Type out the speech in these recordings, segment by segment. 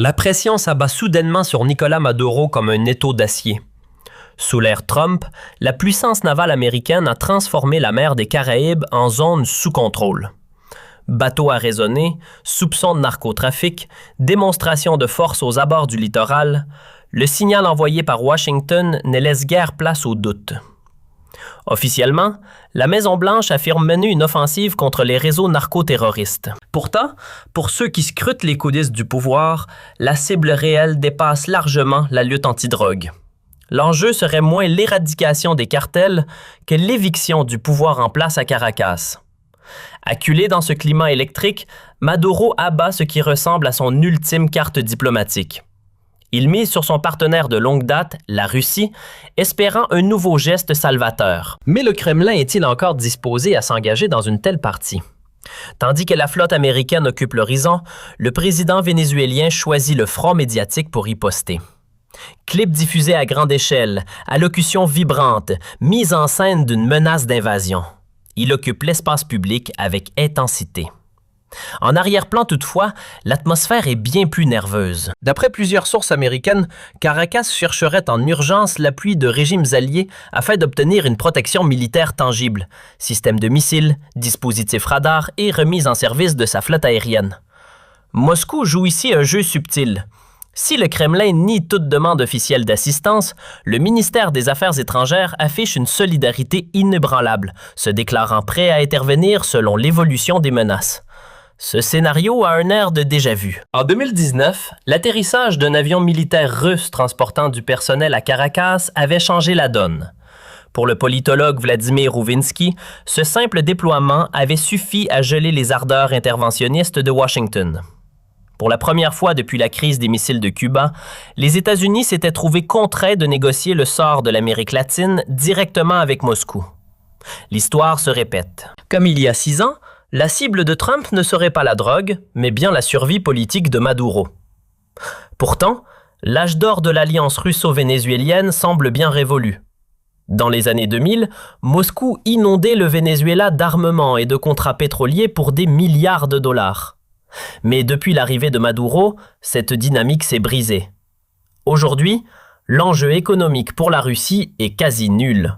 La pression s'abat soudainement sur Nicolás Maduro comme un étau d'acier. Sous l'ère Trump, la puissance navale américaine a transformé la mer des Caraïbes en zone sous contrôle. Bateaux arraisonnés, soupçons de narcotrafic, démonstrations de force aux abords du littoral, le signal envoyé par Washington ne laisse guère place au doute. Officiellement, la Maison-Blanche affirme mener une offensive contre les réseaux narcoterroristes. Pourtant, pour ceux qui scrutent les coulisses du pouvoir, la cible réelle dépasse largement la lutte antidrogue. L'enjeu serait moins l'éradication des cartels que l'éviction du pouvoir en place à Caracas. Acculé dans ce climat électrique, Maduro abat ce qui ressemble à son ultime carte diplomatique. Il mise sur son partenaire de longue date, la Russie, espérant un nouveau geste salvateur. Mais le Kremlin est-il encore disposé à s'engager dans une telle partie? Tandis que la flotte américaine occupe l'horizon, le président vénézuélien choisit le front médiatique pour riposter. Clips diffusés à grande échelle, allocutions vibrantes, mise en scène d'une menace d'invasion. Il occupe l'espace public avec intensité. En arrière-plan toutefois, l'atmosphère est bien plus nerveuse. D'après plusieurs sources américaines, Caracas chercherait en urgence l'appui de régimes alliés afin d'obtenir une protection militaire tangible, système de missiles, dispositifs radars et remise en service de sa flotte aérienne. Moscou joue ici un jeu subtil. Si le Kremlin nie toute demande officielle d'assistance, le ministère des Affaires étrangères affiche une solidarité inébranlable, se déclarant prêt à intervenir selon l'évolution des menaces. Ce scénario a un air de déjà-vu. En 2019, l'atterrissage d'un avion militaire russe transportant du personnel à Caracas avait changé la donne. Pour le politologue Vladimir Rouvinsky, ce simple déploiement avait suffi à geler les ardeurs interventionnistes de Washington. Pour la première fois depuis la crise des missiles de Cuba, les États-Unis s'étaient trouvés contraints de négocier le sort de l'Amérique latine directement avec Moscou. L'histoire se répète. Comme il y a 6 ans, la cible de Trump ne serait pas la drogue, mais bien la survie politique de Maduro. Pourtant, l'âge d'or de l'alliance russo-vénézuélienne semble bien révolu. Dans les années 2000, Moscou inondait le Venezuela d'armements et de contrats pétroliers pour des milliards de dollars. Mais depuis l'arrivée de Maduro, cette dynamique s'est brisée. Aujourd'hui, l'enjeu économique pour la Russie est quasi nul.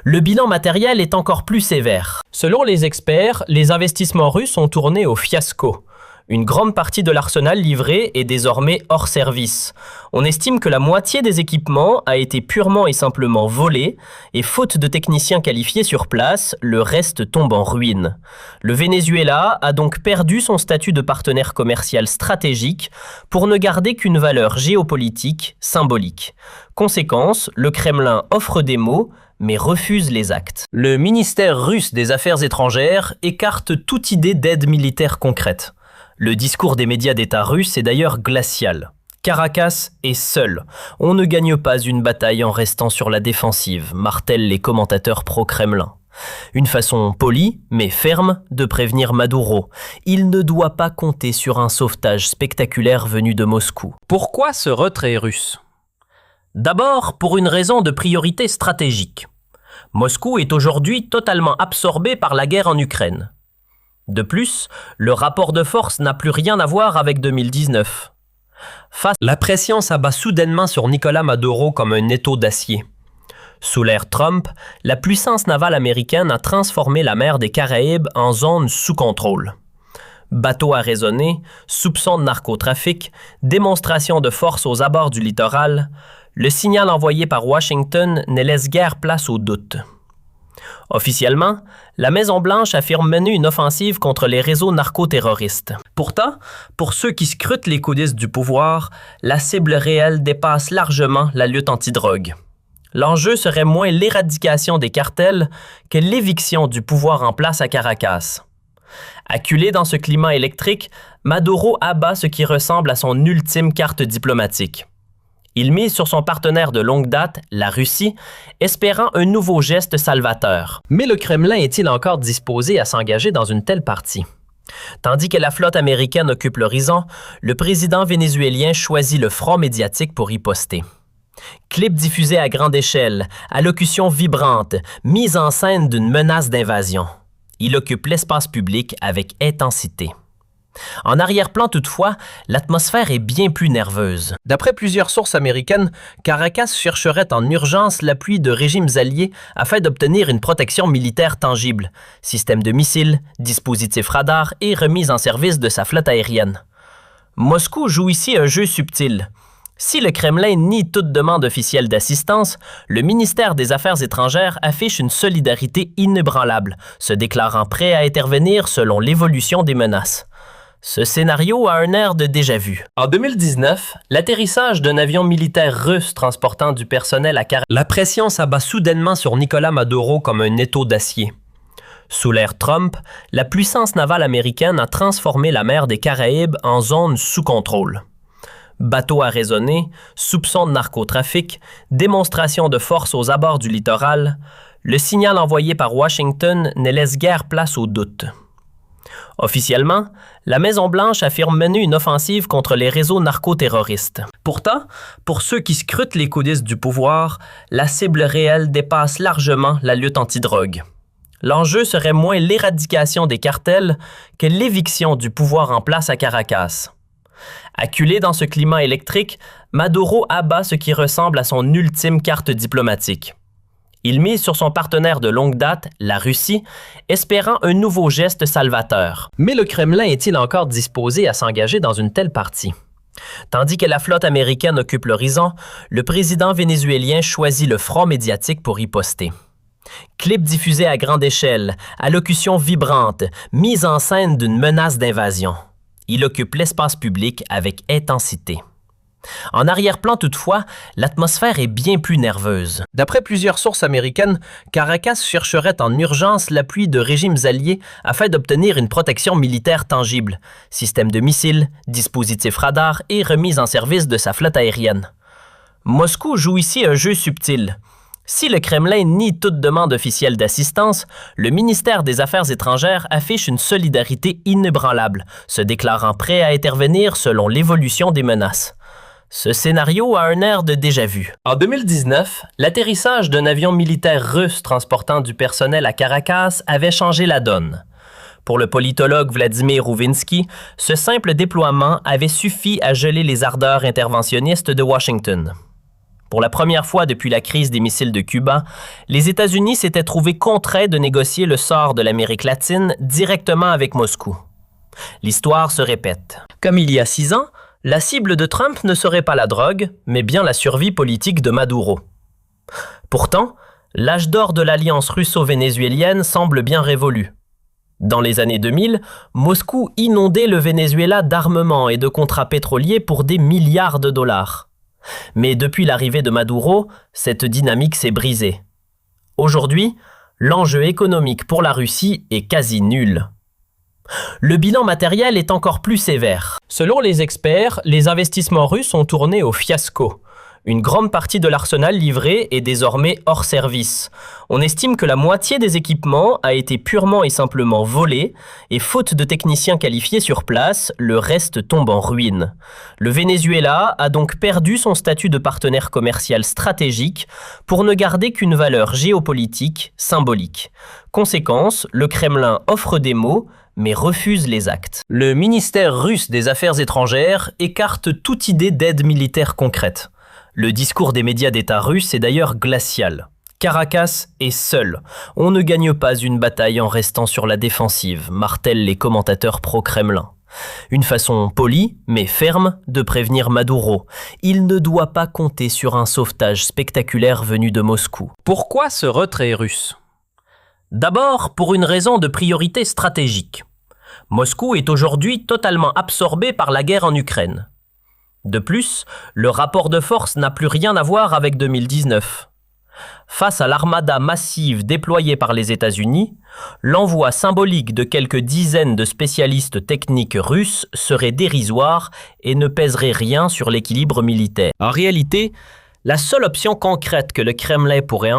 Le bilan matériel est encore plus sévère. Selon les experts, les investissements russes ont tourné au fiasco. Une grande partie de l'arsenal livré est désormais hors service. On estime que la moitié des équipements a été purement et simplement volée, et faute de techniciens qualifiés sur place, le reste tombe en ruine. Le Venezuela a donc perdu son statut de partenaire commercial stratégique pour ne garder qu'une valeur géopolitique symbolique. Conséquence, le Kremlin offre des mots, mais refuse les actes. Le ministère russe des Affaires étrangères écarte toute idée d'aide militaire concrète. Le discours des médias d'État russes est d'ailleurs glacial. Caracas est seul. On ne gagne pas une bataille en restant sur la défensive, martèlent les commentateurs pro-Kremlin. Une façon polie, mais ferme, de prévenir Maduro. Il ne doit pas compter sur un sauvetage spectaculaire venu de Moscou. Pourquoi ce retrait russe ? D'abord, pour une raison de priorité stratégique. Moscou est aujourd'hui totalement absorbé par la guerre en Ukraine. De plus, le rapport de force n'a plus rien à voir avec 2019. La pression s'abat soudainement sur Nicolás Maduro comme un étau d'acier. Sous l'ère Trump, la puissance navale américaine a transformé la mer des Caraïbes en zone sous contrôle. Bateaux arraisonnés, soupçons de narcotrafic, démonstrations de force aux abords du littoral, le signal envoyé par Washington ne laisse guère place au doute. Officiellement, la Maison-Blanche affirme mener une offensive contre les réseaux narcoterroristes. Pourtant, pour ceux qui scrutent les coulisses du pouvoir, la cible réelle dépasse largement la lutte antidrogue. L'enjeu serait moins l'éradication des cartels que l'éviction du pouvoir en place à Caracas. Acculé dans ce climat électrique, Maduro abat ce qui ressemble à son ultime carte diplomatique. Il mise sur son partenaire de longue date, la Russie, espérant un nouveau geste salvateur. Mais le Kremlin est-il encore disposé à s'engager dans une telle partie? Tandis que la flotte américaine occupe l'horizon, le président vénézuélien choisit le front médiatique pour riposter. Clips diffusés à grande échelle, allocutions vibrantes, mise en scène d'une menace d'invasion. Il occupe l'espace public avec intensité. En arrière-plan toutefois, l'atmosphère est bien plus nerveuse. D'après plusieurs sources américaines, Caracas chercherait en urgence l'appui de régimes alliés afin d'obtenir une protection militaire tangible, système de missiles, dispositifs radars et remise en service de sa flotte aérienne. Moscou joue ici un jeu subtil. Si le Kremlin nie toute demande officielle d'assistance, le ministère des Affaires étrangères affiche une solidarité inébranlable, se déclarant prêt à intervenir selon l'évolution des menaces. Ce scénario a un air de déjà-vu. En 2019, l'atterrissage d'un avion militaire russe transportant du personnel à Caracas. La pression s'abat soudainement sur Nicolás Maduro comme un étau d'acier. Sous l'ère Trump, la puissance navale américaine a transformé la mer des Caraïbes en zone sous contrôle. Bateaux arraisonnés, soupçons de narcotrafic, démonstrations de force aux abords du littoral, le signal envoyé par Washington ne laisse guère place au doute. Officiellement, la Maison-Blanche affirme mener une offensive contre les réseaux narcoterroristes. Pourtant, pour ceux qui scrutent les coulisses du pouvoir, la cible réelle dépasse largement la lutte antidrogue. L'enjeu serait moins l'éradication des cartels que l'éviction du pouvoir en place à Caracas. Acculé dans ce climat électrique, Maduro abat ce qui ressemble à son ultime carte diplomatique. Il mise sur son partenaire de longue date, la Russie, espérant un nouveau geste salvateur. Mais le Kremlin est-il encore disposé à s'engager dans une telle partie? Tandis que la flotte américaine occupe l'horizon, le président vénézuélien choisit le front médiatique pour riposter. Clips diffusés à grande échelle, allocutions vibrantes, mise en scène d'une menace d'invasion. Il occupe l'espace public avec intensité. En arrière-plan toutefois, l'atmosphère est bien plus nerveuse. D'après plusieurs sources américaines, Caracas chercherait en urgence l'appui de régimes alliés afin d'obtenir une protection militaire tangible, système de missiles, dispositifs radars et remise en service de sa flotte aérienne. Moscou joue ici un jeu subtil. Si le Kremlin nie toute demande officielle d'assistance, le ministère des Affaires étrangères affiche une solidarité inébranlable, se déclarant prêt à intervenir selon l'évolution des menaces. Ce scénario a un air de déjà-vu. En 2019, l'atterrissage d'un avion militaire russe transportant du personnel à Caracas avait changé la donne. Pour le politologue Vladimir Ouvinsky, ce simple déploiement avait suffi à geler les ardeurs interventionnistes de Washington. Pour la première fois depuis la crise des missiles de Cuba, les États-Unis s'étaient trouvés contraints de négocier le sort de l'Amérique latine directement avec Moscou. L'histoire se répète. Comme il y a 6 ans, la cible de Trump ne serait pas la drogue, mais bien la survie politique de Maduro. Pourtant, l'âge d'or de l'alliance russo-vénézuélienne semble bien révolu. Dans les années 2000, Moscou inondait le Venezuela d'armements et de contrats pétroliers pour des milliards de dollars. Mais depuis l'arrivée de Maduro, cette dynamique s'est brisée. Aujourd'hui, l'enjeu économique pour la Russie est quasi nul. Le bilan matériel est encore plus sévère. Selon les experts, les investissements russes ont tourné au fiasco. Une grande partie de l'arsenal livré est désormais hors service. On estime que la moitié des équipements a été purement et simplement volée, et faute de techniciens qualifiés sur place, le reste tombe en ruine. Le Venezuela a donc perdu son statut de partenaire commercial stratégique pour ne garder qu'une valeur géopolitique symbolique. Conséquence, le Kremlin offre des mots, mais refuse les actes. Le ministère russe des Affaires étrangères écarte toute idée d'aide militaire concrète. Le discours des médias d'État russes est d'ailleurs glacial. Caracas est seul. On ne gagne pas une bataille en restant sur la défensive, martèlent les commentateurs pro-Kremlin. Une façon polie, mais ferme, de prévenir Maduro. Il ne doit pas compter sur un sauvetage spectaculaire venu de Moscou. Pourquoi ce retrait russe ? D'abord, pour une raison de priorité stratégique. Moscou est aujourd'hui totalement absorbé par la guerre en Ukraine. De plus, le rapport de force n'a plus rien à voir avec 2019. Face à l'armada massive déployée par les États-Unis, l'envoi symbolique de quelques dizaines de spécialistes techniques russes serait dérisoire et ne pèserait rien sur l'équilibre militaire. En réalité, la seule option concrète que le Kremlin pourrait